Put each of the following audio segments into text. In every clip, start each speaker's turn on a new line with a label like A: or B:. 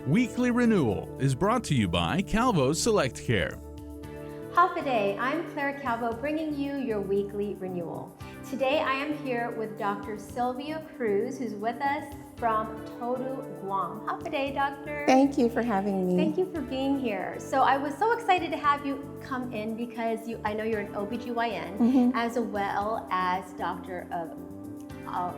A: Weekly Renewal is brought to you by Calvo Select Care.
B: Half a day, I'm Claire Calvo bringing you your weekly renewal. Today I am here with Dr. Sylvia Cruz, who's with us from Todu, Guam. Half a day, doctor.
C: Thank you for having me.
B: Thank you for being here. So I was so excited to have you come in because I know you're an OBGYN as well as doctor of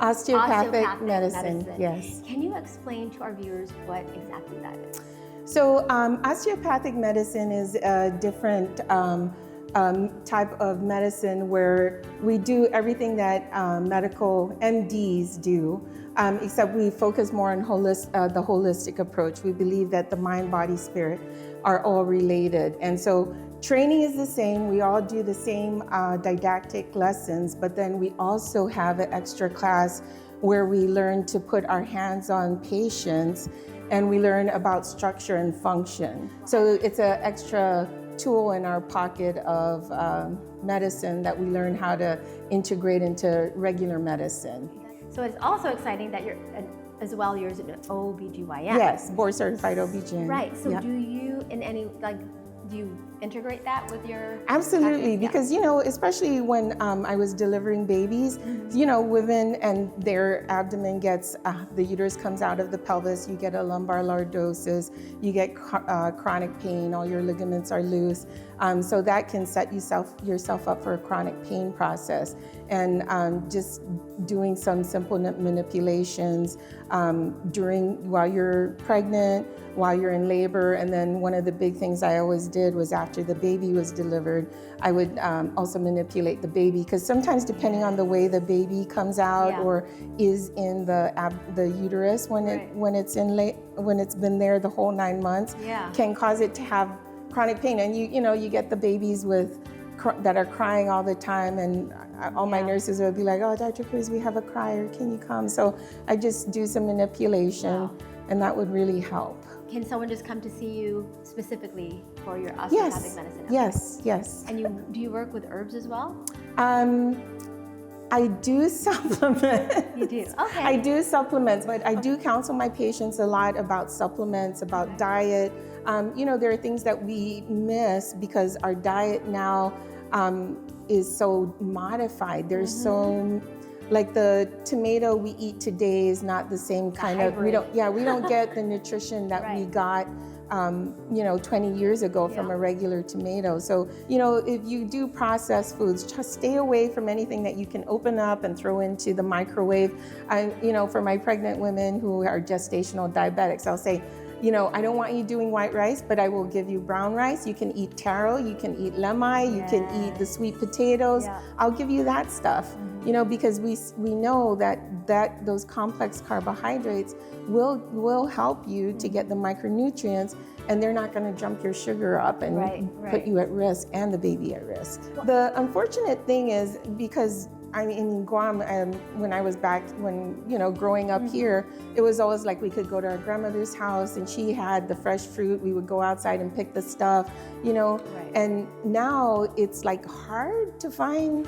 C: osteopathic medicine. Yes.
B: Can you explain to our viewers what exactly that is?
C: So osteopathic medicine is a different type of medicine where we do everything that medical MDs do, except we focus more on the holistic approach. We believe that the mind, body, spirit are all related. And so training is the same. We all do the same didactic lessons, but then we also have an extra class where we learn to put our hands on patients and we learn about structure and function. So it's an extra tool in our pocket of medicine that we learn how to integrate into regular medicine.
B: So it's also exciting that you're an OBGYN.
C: Yes, board certified OBGYN.
B: Right, so do you do you integrate that with your
C: Absolutely,
B: practice?
C: because especially when I was delivering babies, women and their abdomen gets, the uterus comes out of the pelvis, you get a lumbar lordosis, you get chronic pain, all your ligaments are loose. So that can set yourself up for a chronic pain process. And just doing some simple manipulations while you're pregnant, while you're in labor, and then one of the big things I always did was after the baby was delivered, I would also manipulate the baby, because sometimes depending on the way the baby comes out or is in the uterus when it's been there the whole 9 months, can cause it to have chronic pain. And you get the babies that are crying all the time, and all my nurses would be like, "Oh, Dr. Cruz, we have a crier, can you come?" So I just do some manipulation, and that would really help.
B: Can someone just come to see you specifically for your osteopathic medicine?
C: Yes.
B: And do you work with herbs as well?
C: I do supplement.
B: You do? Okay.
C: I do supplements, but I do counsel my patients a lot about supplements, about diet. There are things that we miss because our diet now is so modified. There's so, like the tomato we eat today is not the same kind of, we don't get the nutrition that we got 20 years ago from a regular tomato. So, if you do processed foods, just stay away from anything that you can open up and throw into the microwave. For my pregnant women who are gestational diabetics, I'll say, I don't want you doing white rice, but I will give you brown rice. You can eat taro, you can eat lemai, you can eat the sweet potatoes. I'll give you that stuff, because we know that those complex carbohydrates will help you to get the micronutrients, and they're not going to jump your sugar up and put you at risk and the baby at risk. The unfortunate thing is, because in Guam, when I was growing up here, it was always like we could go to our grandmother's house and she had the fresh fruit. We would go outside and pick the stuff, and now it's like hard to find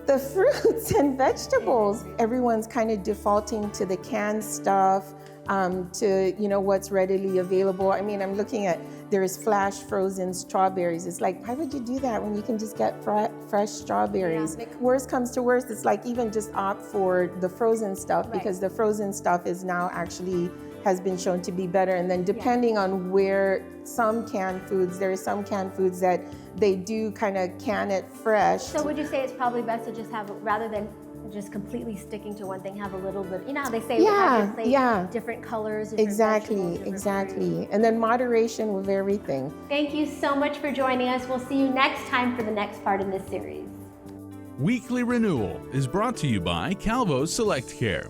C: the fruits and vegetables. Everyone's kind of defaulting to the canned stuff, to what's readily available. I'm looking at, there's flash frozen strawberries. It's like, why would you do that when you can just get fresh strawberries? Worst comes to worst, it's like even just opt for the frozen stuff, because the frozen stuff is now actually has been shown to be better. And then depending on where some canned foods, there are some canned foods that they do kind of can it fresh.
B: So would you say it's probably best to just have, rather than just completely sticking to one thing, have a little bit, how they say, different colors, different
C: exactly. And then moderation with everything.
B: Thank you so much for joining us. We'll see you next time for the next part in this series.
A: Weekly Renewal is brought to you by Calvo Select Care.